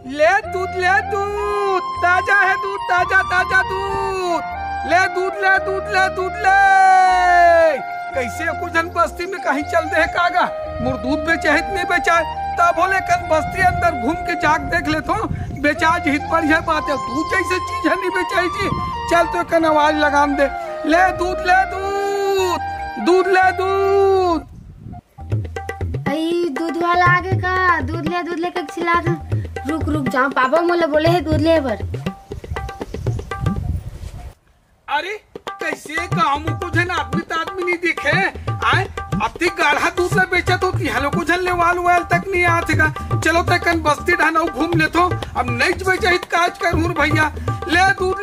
ले दूध, ताजा है दूध, ताजा दूध। ले दूध ले। कैसे कुछ जन बस्ती में कहीं चल दे कागा मोर दूध बेचे हित नहीं बेचाए, तब बोले कल बस्ती अंदर घूम के जाग देख ले तो बेचा हित पर यह बात है। दूध जैसे चीज है नहीं बेचाई जी। चल तो कन आवाज लगाम दे, ले दूध। आई दूध वाला आगे का दूध ले के चिल्ला था। रुक जाओ, पापा मोला बोले है दूध ले बर। अरे कैसे काम को जन आदमी नहीं दिखे आए। अब तक गाढ़ा दूध ले बेचा तो हेलो को जन ले वाल तक नहीं आतेगा। चलो तक बस्ती ढाना घूम ले तो अब नहीं बेचा हित काज कर हूँ भैया। ले दूध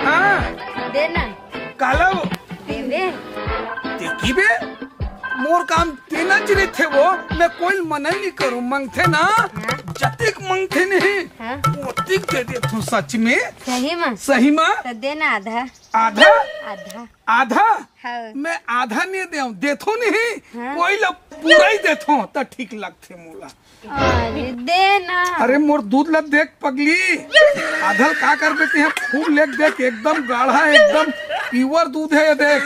हाँ देना काला दे देखी बे मोर काम देना चाहिए थे वो। मैं कोई मना नहीं करूँ, मंगथे ना जतिक मंगथे नहीं ओतिक दे दे तू। सच में सही में तो देना आधा हाँ। मैं आधा नहीं देथो नहीं हाँ। कोई ला पूरा ही देथो तो ठीक लगते मोला। अरे देना। अरे मोर दूध ला देख पगली, आधल का कर बेटे हैं खूब लेक देख, एकदम गाढ़ा एकदम प्योर दूध है।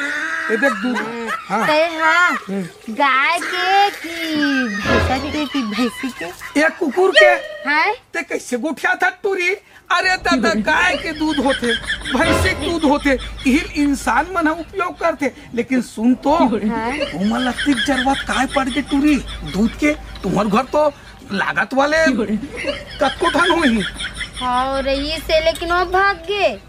ये देख दूध हाँ। गाय के कि भैंसी के एक कुकुर के हाँ? ते कैसे गुठिया था टूरी। अरे दादा गाय के दूध होते, भैंसी के दूध होते, यही इंसान मन उपयोग करते। लेकिन सुन तो जरूरत काय पड़ गई टूरी दूध के। तुम्हारे घर तो लागत वाले कत्को ठन हुई हाँ रही से, लेकिन वो भाग गए।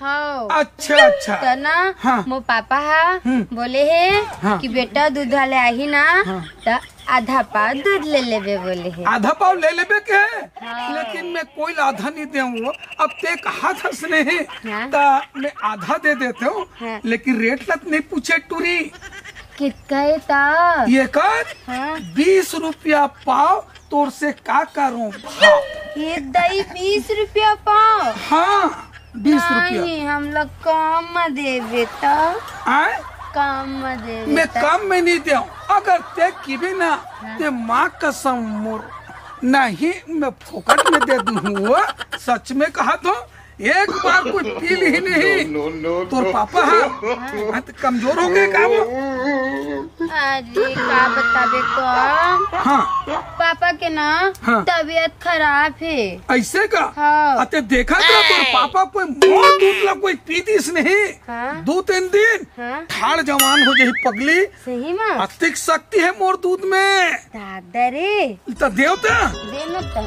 हाँ। अच्छा तो ना हाँ। मो पापा बोले है हाँ। कि बेटा दूध वाले आई ना हाँ। तो आधा पाव दूध ले लेबे बोले है। आधा पाव ले लेबे के है हाँ। लेकिन मैं कोई आधा नहीं दूंगा। अब ते कहा था उसने हाँ। तो मैं आधा दे देते हूँ हाँ। लेकिन रेट लत नहीं पूछे टूरी कितना है ता? ये कर हाँ। 20 रुपया पाव तोर से का करूँ भाव। ये दही 20 रुपया पाव? हाँ 20 रुपया। नहीं हम लोग कम देवे तो आए कम देवे। मैं कम में नहीं दूँ। अगर ते की भी ना ते माँ कसम मोर नहीं मैं फोकट में दे दूँ। सच में कहा तो एक बार कोई पी ही नहीं। तोर पापा हाँ तो कमजोर हो गए का वो। अरे का बताबे को हाँ पापा के ना हाँ। तबीयत खराब है। ऐसे का हाँ। अते देखा था तोर पापा कोई मोर दूध ला कोई पीतीस नहीं हाँ। 2-3 दिन हाँ। ठाड़ जवान हो जाही पगली। सही में अतिक शक्ति है मोर दूध में। दादा रे तो देवता देना तो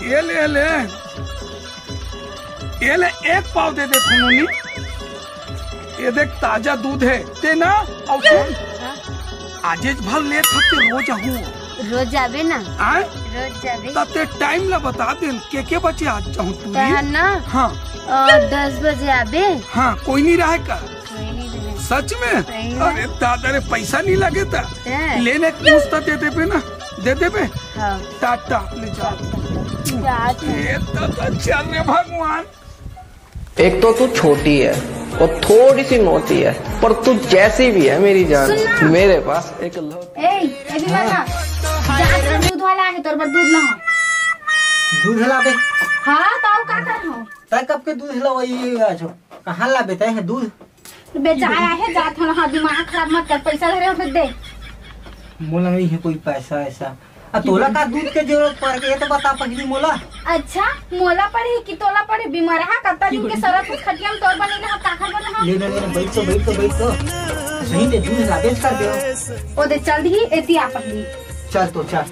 ये ले एक पाव दे दे फुनोनी। ये देख ताजा दूध है ते ना। और सुन आजेज भर ले थके रोज आवे ना आए रोज जावे तते टाइम ला बता दे के बचे आज चाहूँ तू ना हाँ 10 बजे आवे। हाँ कोई नहीं रहे का कोई नहीं रहे। सच में। सही है। अरे दादा रे पैसा नहीं लगे था है। लेने पूछता दे दे पे ना दे दे पे हाँ। टाटा ले जा। ये दादा चल रे भगवान। एक तो तू छोटी है और थोड़ी सी मोटी है पर तू जैसी भी है मेरी जान। मेरे पास एक दूध वाला है तोर पर दूध ना दूध लाबे हाँ तो का कर हो तय कब के दूध लवई आछो कहां लाबे तय है दूध बेचारा है जात हो। हाँ दिमाग खराब मत कर, पैसा धरे हो दे। मोला नहीं है कोई पैसा ऐसा। तोला का दूध के जरूरत पड़ गई तो बता पगली मोला। अच्छा मोला पड़े कि तोला पड़े? बीमार है कत्ता दिन के सरफ कुछ खटिया में तोर बनेले हम काखर बने हम। ले बैठ तो सही दे दूध लाबे कर दे। ओ दे चल दी एती आ पगली। चल तो चल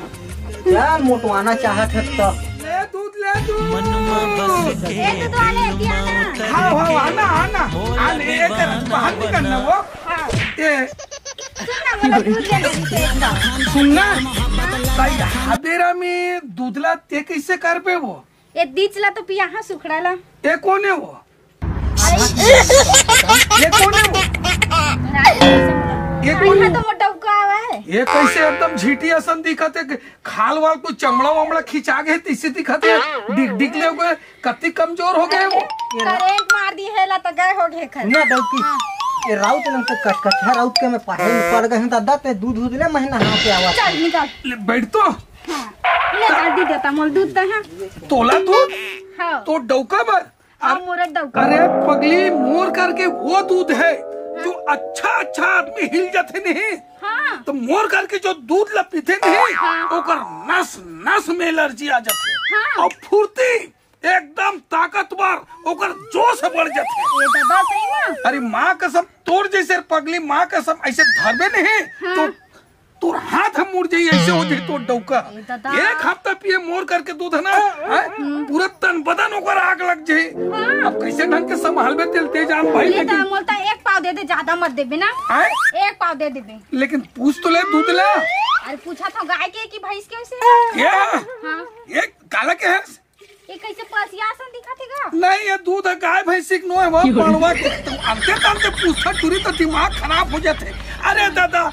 यार मोटवाना चाहत है तो ले दूध ले दूध ए दूध वाले एती आना। हाँ आना आने एक बाहर निकलना वो ये सुनना दूध ले ले सुनना हादेरा में दूधला ते कैसे कर पे वो ये दीचला तो पिया हाँ सुखड़ाला। ये कौन है वो? ये कौन है वो? ये कौन है? तो मोटा उका आवा है। ये कैसे एकदम झीटी असन दिखते खाल वाल को चमड़ा वमड़ा खिंचा गए तीसरी दिखते डिग ले गए कति कमजोर हो गए वो। करेंट मार दी है ला तो गए हो गए खर ना डलती ये राउत लंग से कटकटा राउत के मैं पढ़े में पड़ गए दादा ते दूध ले महीना हाँ के आवाज चल निकाल। ले बैठ तो। हाँ ले दादी देता मोल दूध तो है। तोला दूध हाँ तो डौका बर। और मोरत दौका। अरे पगली मोर करके वो दूध है जो अच्छा आदमी हिल जाते नहीं। हाँ तो मोर करके जो दूध ला पीते नहीं हाँ। ओकर नस नस में एलर्जी आ जाते हाँ। और फुर्ती एकदम ताकतवर ओकर जोश बढ़ जाते। ये दादा सही ना। अरे माँ कसम तोर जैसे पगली माँ कसम ऐसे धरबे नहीं तो तोर हाथ हम मुड़ जाइए ऐसे हो जाए तो डौका। दादा। एक हफ्ता पिए मोर करके दूध है ना पूरा तन बदन ओकर आग लग जाए। अब कैसे ढंग के संभालबे तेलते जान भाई। ले दा मोलता एक पाव दे दे ज्यादा मत देबे ना। एक पाव दे देबे। लेकिन पूछ तो ले दूध ला। अरे पूछा था गाय के कि भैंस के उसे। क्या हाँ ये काला के है? ये कैसे पसिया सन दिखा थेगा। नहीं ये दूध है गाय भैंसी नो है वहाँ पड़वा के तुम अंते पूछता टूरी तो दिमाग खराब हो जाते। अरे दादा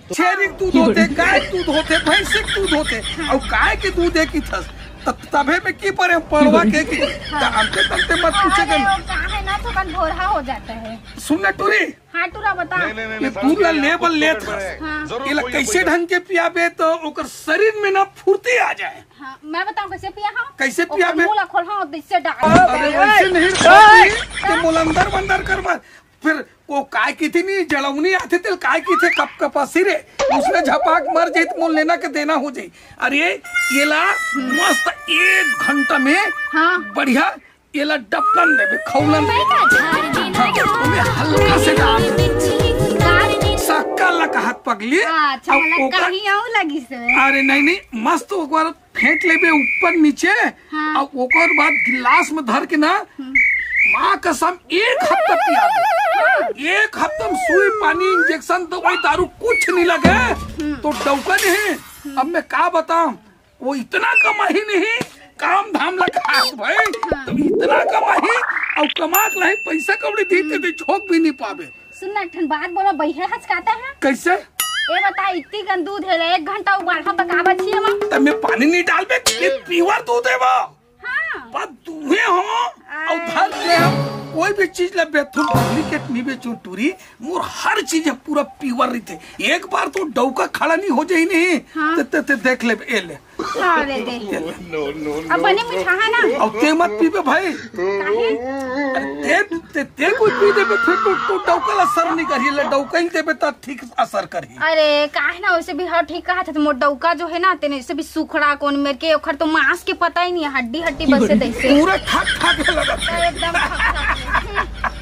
छेरी दूध होते गाय दूध होते भैंसी दूध होते और गाय के दूध एक ही था तबे में की पड़े पड़वा के की अंते तंते मत पूछेगा। है ना तो कन भोरहा हो जाता है। सुनना टूरी हाँ टूरा बता। ये दूध का लेवल ले था ये कैसे ढंग के पियाबे तो ओकर शरीर में ना फुर्ती आ जाए। हाँ मैं बताऊँ कैसे पिया हाँ। कैसे पियाबे? मुला खोल हाँ इससे डाल। अरे वैसे नहीं तो मुलंदर बंदर करवा फिर वो काय की थी नहीं जलौनी आते थे काय की थे कप कपासी रे उसने झपाक मर जाये तो मोल लेना के देना हो जाये। अरे ये ला मस्त 1 घंटा में हाँ बढ़िया ये ला डपकन देवे खौलन हल्का से डाल सक्का लगा हाथ पगली। अच्छा मतलब कहीं और लगी से। अरे नहीं मस्त ओकर फेंट लेबे ऊपर नीचे और ओकर बाद गिलास में धर के ना माँ कसम 1 हफ्ता पिया दे। 1 हफ्ता में सुई पानी इंजेक्शन दवाई दारू कुछ नहीं लगे तो डौका नहीं। अब मैं क्या बताऊं वो इतना कमाही नहीं काम धाम लगा भाई तो इतना कमाही और कमा नहीं पैसा कौड़ी दी छोक भी नहीं पावे। सुनना ठन बात बोला बहिया हचकाता है कैसे ये बता इतनी गन दूध है 1 घंटा उबाल तो का बची है मां। तब मैं पानी नहीं डालबे ये प्योर दूध है वो। हां बात दूहे हो और धर ले हम कोई भी चीज ले बेथुन डुप्लीकेट नहीं बेचो टूरी मोर हर चीज है पूरा प्योर रहते। एक बार तो डौका खड़ा नहीं हो जाए नहीं हाँ। ते देख ले ए ले हां ले दे अब बने मीठा है ना अब ते मत पीबे भाई काहे ते कोई पी देबे फिर तो डौका ला असर नहीं करी ले डौका ही देबे त ठीक असर करी। अरे काहे ना वैसे भी हर ठीक कहा था तो मोर डौका जो है ना तेने से भी सुखड़ा कोन मेर के ओखर तो मांस के पता ही नहीं है हड्डी बसे दैसे पूरा ठक लगा एकदम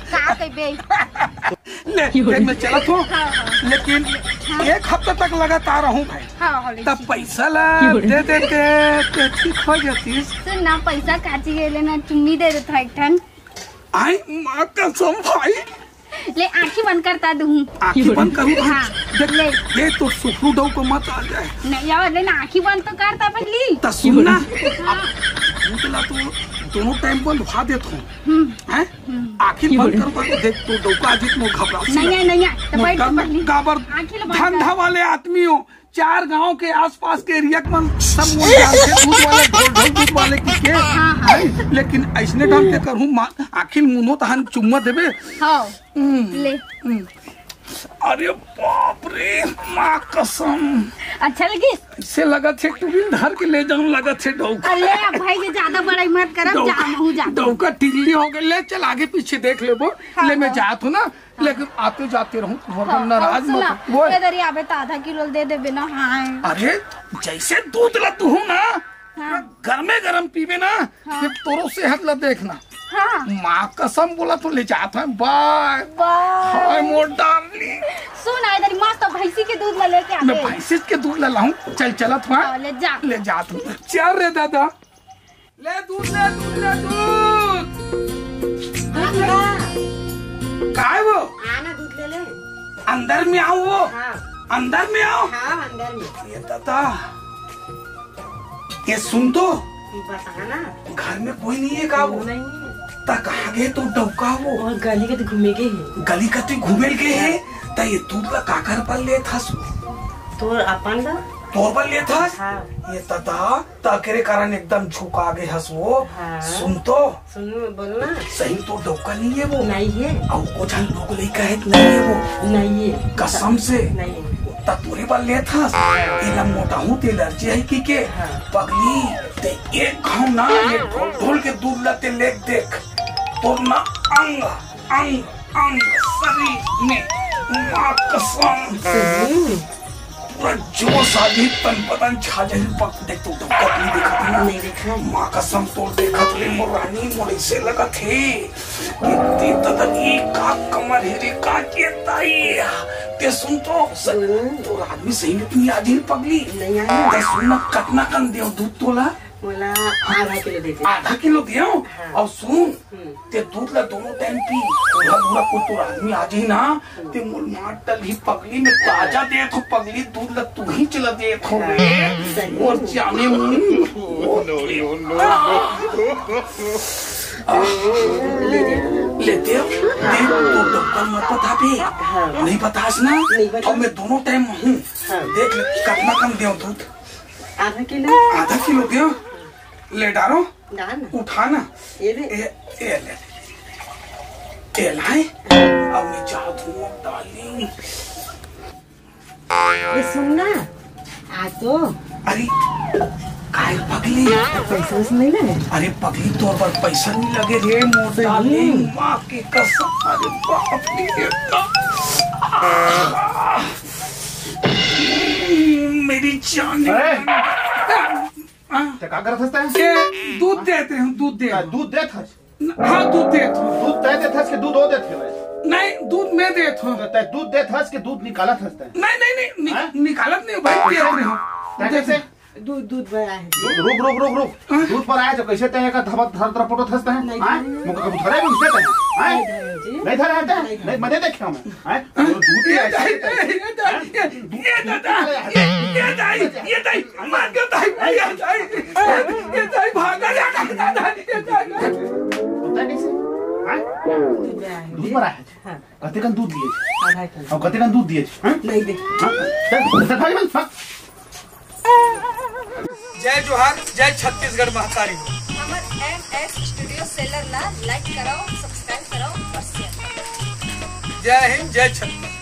का कहबे ले मैं चला तो लेकिन 1 हफ्ता तक लगातार रहूं भाई। हां तब पैसा ला दे देते ठीक हो जाती। सुन ना पैसा काची गेले ना चुन्नी दे देता एक ठन। आई माँ कसम भाई ले आँखी बंद करता दूँ आँखी बंद करूँ हाँ, ले ये तो सुखरू डौ को मत आ जाए नहीं यार ले ना आँखी बंद तो करता पहली तो सुनना तो दोनों टाइम बंद भा देता हूँ हैं आँखी बंद कर देख तो डौका अजीत में घबरा नहीं तो बैठ पहली गाबर धंधा वाले आदमियों 4 गांव के आसपास के एरिया में सब दूध वाले दूध वाले की लेकिन ऐसने ढंग से करूँ आखिर मुनो तहन चुम्मा देबे। ले अरे बाप रे माँ कसम अच्छा लगी से लगा थे टूरिन धर के ले जाऊं लगा थे डौका। अरे भाई ये ज्यादा बड़ा मत करब जा डौका टिल्ली हो गए ले चल आगे पीछे देख ले वो ले मैं जात हूँ ना लेकिन आते जाते रहूं नाराज मत वो इधर ही आवे तो आधा किलो दे देबे ना। हाँ अरे जैसे दूध ला तू ना गर्मे गरम पीबे ना फिर तोरो सेहत ला देखना। हाँ माँ कसम बोला तो ले जाता है बाय हाय मोर डार्लिंग। सुन इधर मस्त भैंसी के दूध ला लेके आ मैं भैंसी के दूध ला लाऊं चल चलत हुआ ले जा तू चल रे दादा ले दूध काय वो आना दूध ले ले अंदर में आओ वो अंदर में आओ। हाँ अंदर में ये दादा ये सुन तो बताना घर में कोई नहीं है का वो नहीं तक आगे तो डौका वो और गली के घूमे के है गली कते घूमे के है ता ये दूध का काकर पर ले था तो अपन दा तोरबल ले था हाँ। ये तता ताकेरे कारण एकदम झुका गए हंस वो। हाँ। सुन तो सुन बोलो ना। सही तो डोका नहीं है वो। नहीं है। और को जान लोग नहीं कहे नहीं है वो। नहीं है कसम से नहीं है। तोरे बल ले था इला मोटा हूँ ते एलर्जी है की पगली ते एक घाव ना ये ढोल ढोल के दूध लते लेक देख तो ना अंग अंग अंग शरीर में माँ कसम पूरा जोश आदि तन पतन छाजन पक देख तो कतली देखा थी नहीं देखा। माँ कसम तो देखा थे मोरानी मोड़ी से लगा थे कितनी तदनी का कमर हेरे का के ताई ते सुन तो आदमी सही में तुम याद ही पगली नहीं आया। ते सुन ना कतना कन दे दूध तोला बोला आधा किलो दे दे। आधा किलो दिया हाँ। और सुन ते दूध ला दोनों टाइम पी पूरा पूरा को तो आदमी आज ही ना ते मुल माटल ही पगली में ताजा दे तो पगली दूध ला तू ही चला दे तो रे और जाने लेते हो देख तो डॉक्टर मत बता भी नहीं बतास ना और मैं दोनों टाइम हूँ देख ले कितना कम दे दूध आधा किलो दे ले डालो डाल उठा ना ये दे। ए लाए अब मैं जादू डाली ये सुन ना आ तो अरे काय पगली पैसा नहीं लगे। अरे पगली तोर पर पैसा नहीं लगे रे मोर डाली माँ की कसम अरे बाप रे मेरी जान क्या करत हसता है? ये दूध देते हैं दूध दे दूध देत हस? हाँ दूध देते हूँ दूध तय देत हस के दूध ओ देत है? नहीं दूध मैं देता हूँ तय दूध देत हस के दूध निकालत हसता है? नहीं निकालत नहीं भाई देते रहे हो तय कैसे? दूध बड़ा है। रुक दूध पर आया जब कैसे तय का धर धर फोटो हसता है? मुझे कब धरे भी उसने तय नहीं धरे हटा नहीं मजे देखे मैं दूध ये दाई मार के दाई भागा दूध पर आया कते कन दूध दिए आधा किलो। और कते कन दूध दिए नहीं दे। जय जोहार जय छत्तीसगढ़ महतारी हमर MS स्टूडियो सेलर ला लाइक कराओ सब्सक्राइब कराओ और शेयर। जय हिंद जय छत्तीसगढ़।